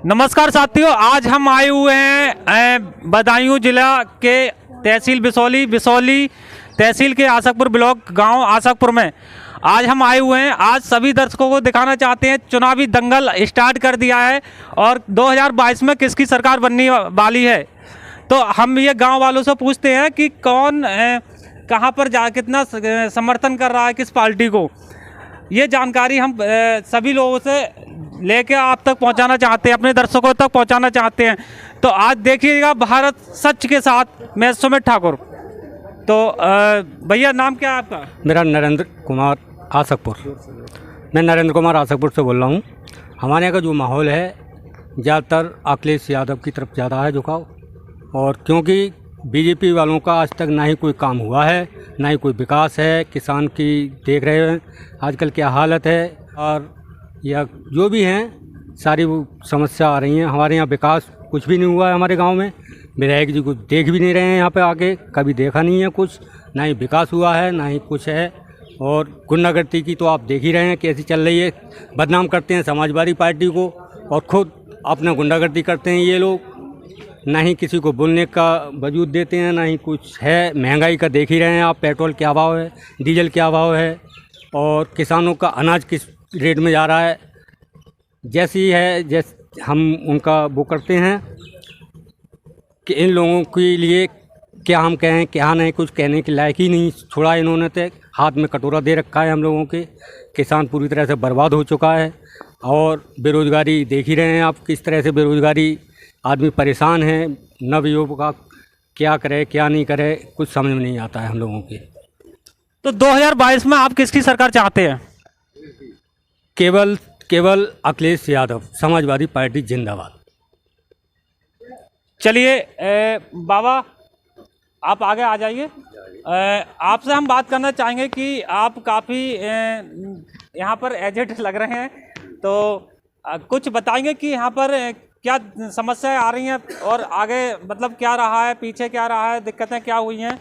नमस्कार साथियों, आज हम आए हुए हैं बदायूं जिला के तहसील बिसौली तहसील के आसकपुर ब्लॉक गांव आसकपुर में। आज हम आए हुए हैं, आज सभी दर्शकों को दिखाना चाहते हैं चुनावी दंगल स्टार्ट कर दिया है और 2022 में किसकी सरकार बनने वाली है। तो हम ये गांव वालों से पूछते हैं कि कौन कहां पर कितना समर्थन कर रहा है किस पार्टी को। ये जानकारी हम सभी लोगों से लेके आप तक पहुंचाना चाहते हैं, अपने दर्शकों तक पहुंचाना चाहते हैं। तो आज देखिएगा भारत सच के साथ, मैं सुमित ठाकुर। तो भैया नाम क्या है आपका? मेरा नरेंद्र कुमार आसकपुर। मैं नरेंद्र कुमार आसकपुर से बोल रहा हूँ। हमारे यहाँ का जो माहौल है ज़्यादातर अखिलेश यादव की तरफ ज़्यादा है झुकाव, और क्योंकि बीजेपी वालों का आज तक ना ही कोई काम हुआ है, ना ही कोई विकास है। किसान की देख रहे हैं आजकल क्या हालत है, और या जो भी हैं सारी वो समस्या आ रही हैं। हमारे यहाँ विकास कुछ भी नहीं हुआ है हमारे गांव में। विधायक जी कुछ देख भी नहीं रहे हैं यहाँ पे आके, कभी देखा नहीं है कुछ, ना ही विकास हुआ है ना ही कुछ है। और गुंडागर्दी की तो आप देख ही रहे हैं कैसी चल रही है। बदनाम करते हैं समाजवादी पार्टी को और ख़ुद अपना गुंडागर्दी करते हैं ये लोग। ना ही किसी को बोलने का वजूद देते हैं, ना ही कुछ है। महंगाई का देख ही रहे हैं आप, पेट्रोल क्या भाव है, डीजल क्या भाव है, और किसानों का अनाज किस रेट में जा रहा है। जैसी है जैसे हम उनका वो करते हैं कि इन लोगों के लिए क्या हम कहें क्या नहीं, कुछ कहने के लायक ही नहीं छोड़ा इन्होंने। तक हाथ में कटोरा दे रखा है हम लोगों के। किसान पूरी तरह से बर्बाद हो चुका है, और बेरोज़गारी देख ही रहे हैं आप किस तरह से बेरोज़गारी, आदमी परेशान है। नवयुवक का क्या करे क्या नहीं करे कुछ समझ में नहीं आता है हम लोगों के। तो 2022 में आप किसकी सरकार चाहते हैं? केवल अखिलेश यादव, समाजवादी पार्टी जिंदाबाद। चलिए बाबा आप आगे आ जाइए। आपसे हम बात करना चाहेंगे कि आप काफ़ी यहाँ पर एजेड लग रहे हैं, तो कुछ बताएंगे कि यहाँ पर क्या समस्याएं आ रही हैं और आगे मतलब क्या रहा है, पीछे क्या रहा है, दिक्कतें क्या हुई हैं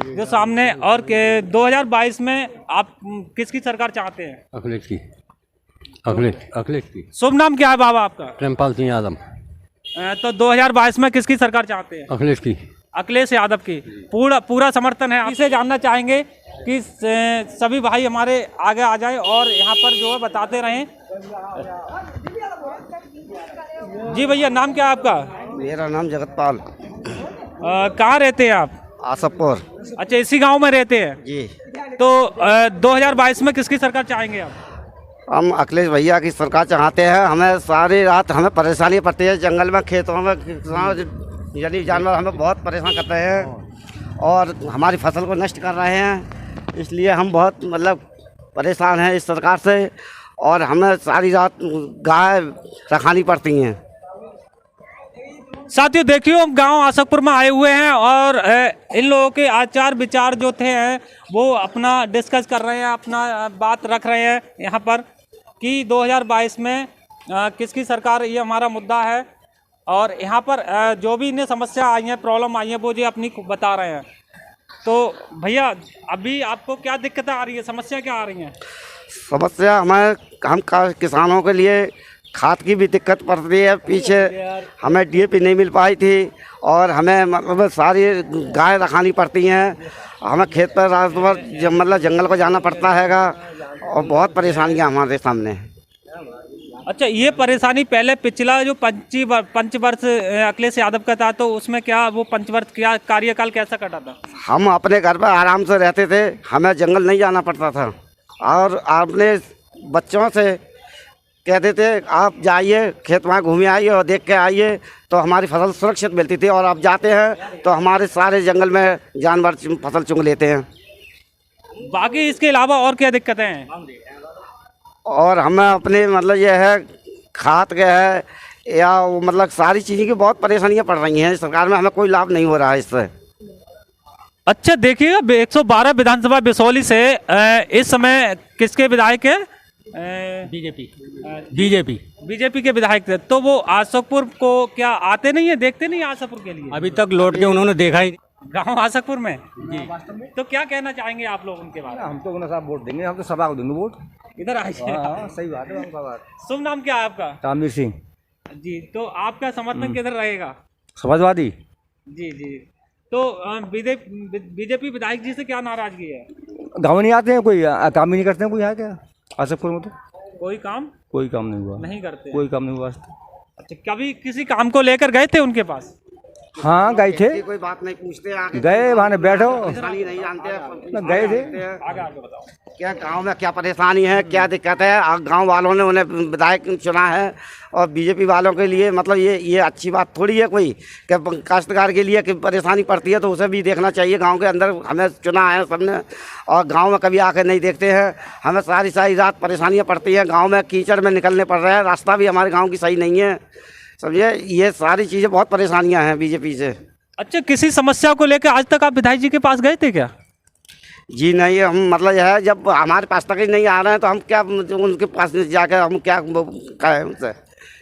जो सामने, और 2022 में आप किसकी सरकार चाहते हैं? अखिलेश की। शुभ नाम क्या है बाबा आपका? प्रेमपाल सिंह यादव। तो 2022 में किसकी सरकार चाहते हैं? अखिलेश यादव की पूरा समर्थन है। इसे जानना चाहेंगे कि सभी भाई हमारे आगे आ जाए और यहाँ पर जो है बताते रहें। जी भैया नाम क्या है आपका? मेरा नाम जगतपाल। कहाँ रहते हैं आप? आसकपुर। अच्छा, इसी गांव में रहते हैं जी। तो 2022 में किसकी सरकार चाहेंगे आप? हम अखिलेश भैया की सरकार चाहते हैं। हमें सारी रात हमें परेशानी पड़ती है, जंगल में खेतों में यानी जानवर हमें बहुत परेशान करते हैं और हमारी फसल को नष्ट कर रहे हैं। इसलिए हम बहुत मतलब परेशान हैं इस सरकार से, और हमें सारी रात गाय रखानी पड़ती हैं। साथियों देखिए, हम गांव आसकपुर में आए हुए हैं और इन लोगों के आचार विचार जो थे वो अपना डिस्कस कर रहे हैं, अपना बात रख रहे हैं यहाँ पर कि 2022 में किसकी सरकार, ये हमारा मुद्दा है। और यहाँ पर जो भी इन्हें समस्या आई हैं, प्रॉब्लम आई हैं, वो जी अपनी बता रहे हैं। तो भैया अभी आपको क्या दिक्कतें आ रही है, समस्या क्या आ रही हैं? समस्या हम किसानों के लिए खाद की भी दिक्कत पड़ रही है। पीछे हमें डीएपी नहीं मिल पाई थी, और हमें मतलब सारी गाय रखानी पड़ती हैं। हमें खेत पर रात भर मतलब जंगल को जाना पड़ता हैगा, और बहुत परेशानियां हमारे सामने हैं। अच्छा, ये परेशानी पहले पिछला जो पंचवर्ष अखिलेश यादव का था, तो उसमें क्या वो पंचवर्ष क्या कार्यकाल कैसा कटा था? हम अपने घर पर आराम से रहते थे, हमें जंगल नहीं जाना पड़ता था, और अपने बच्चों से कहते थे आप जाइए खेत में घूमे आइए और देख के आइए, तो हमारी फसल सुरक्षित मिलती थी। और अब जाते हैं तो हमारे सारे जंगल में जानवर फसल चुंग लेते हैं। बाकी इसके अलावा और क्या दिक्कतें हैं? और हमें अपने मतलब ये है खाद के है या मतलब सारी चीज़ों की बहुत परेशानियां पड़ रही हैं सरकार में, हमें कोई लाभ नहीं हो रहा है इससे। अच्छा देखिएगा, 112 विधानसभा बिसौली से इस समय किसके विधायक है? बीजेपी के विधायक थे, तो वो आसकपुर को क्या आते नहीं है, देखते नहीं आसकपुर के लिए? अभी तक लौट के उन्होंने देखा ही गांव आसकपुर में जी। तो क्या कहना चाहेंगे आप लोग उनके बारे में? हम तो उन्हें साहब वोट देंगे, हम तो सभा को देंगे वोट। इधर आइए। सही बात है। शुभ नाम क्या है आपका? रामवीर सिंह। जी, तो आपका समर्थन किधर रहेगा? समाजवादी। जी जी। तो बीजेपी विधायक जी से क्या नाराजगी है? गाँव नहीं आते हैं, कोई काम ही नहीं करते हैं, कोई है क्या आसकपुर में? तो कोई काम नहीं हुआ, नहीं करते? कोई काम नहीं हुआ। अच्छा, कभी किसी काम को लेकर गए थे उनके पास? हाँ गए थे, कोई बात नहीं पूछते, आके गए वहाँ बैठो, परेशानी नहीं जानते हैं, गए थे। आगे आगे बताओ। क्या गांव में क्या परेशानी है, क्या दिक्कत है। गांव वालों ने उन्हें विधायक चुना है और बीजेपी वालों के लिए मतलब ये अच्छी बात थोड़ी है कोई कि काश्तकार के लिए कि परेशानी पड़ती है तो उसे भी देखना चाहिए। गांव के अंदर हमें चुना है सबने और गांव में कभी आकर नहीं देखते हैं। हमें सारी रात परेशानियाँ पड़ती हैं, गाँव में कीचड़ में निकलने पड़ रहे हैं, रास्ता भी हमारे गाँव की सही नहीं है, समझिए। ये सारी चीज़ें बहुत परेशानियाँ हैं बीजेपी से। अच्छा, किसी समस्या को लेकर आज तक आप विधायक जी के पास गए थे क्या? जी नहीं, हम मतलब यह है जब हमारे पास तक ही नहीं आ रहे हैं तो हम क्या उनके पास जाकर हम क्या कहें उनसे।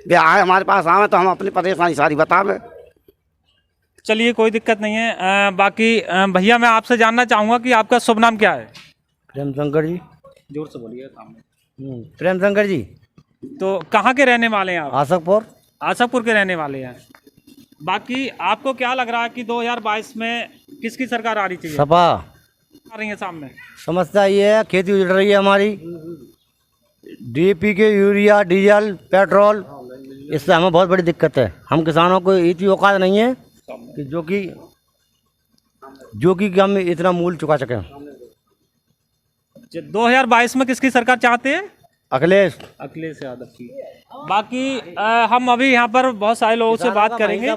वे आए हमारे पास आए तो हम अपनी परेशानी सारी बतावें। चलिए, कोई दिक्कत नहीं है। बाकी भैया मैं आपसे जानना चाहूँगा कि आपका शुभ नाम क्या है? प्रेम शंकर जी। जोर से बोलिए सामने। प्रेम शंकर जी। तो कहाँ के रहने वाले हैं आप? आसकपुर। आशापुर के रहने वाले हैं। बाकी आपको क्या लग रहा है कि 2022 में किसकी सरकार आ रही चाहिए? सपा। आ रही है सामने। समस्या ये है, खेती उजड़ रही है हमारी, डीएपी के यूरिया डीजल पेट्रोल, इससे हमें बहुत बड़ी दिक्कत है। हम किसानों को इतनी औकात नहीं है कि जो कि हम इतना मूल्य चुका सकें। 2022 में किसकी सरकार चाहते हैं? अखिलेश यादव की। बाकी हम अभी यहाँ पर बहुत सारे लोगों से बात करेंगे।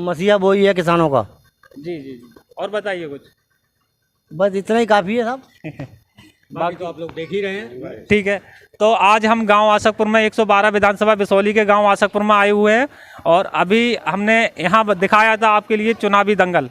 मसीहा वही है किसानों का। जी जी जी। और बताइए कुछ। बस इतना ही काफ़ी है साहब। बाकी तो आप लोग देख ही रहे हैं। ठीक है, तो आज हम गांव आशकपुर में 112 विधानसभा बिसौली के गांव आशकपुर में आए हुए हैं और अभी हमने यहाँ दिखाया था आपके लिए चुनावी दंगल।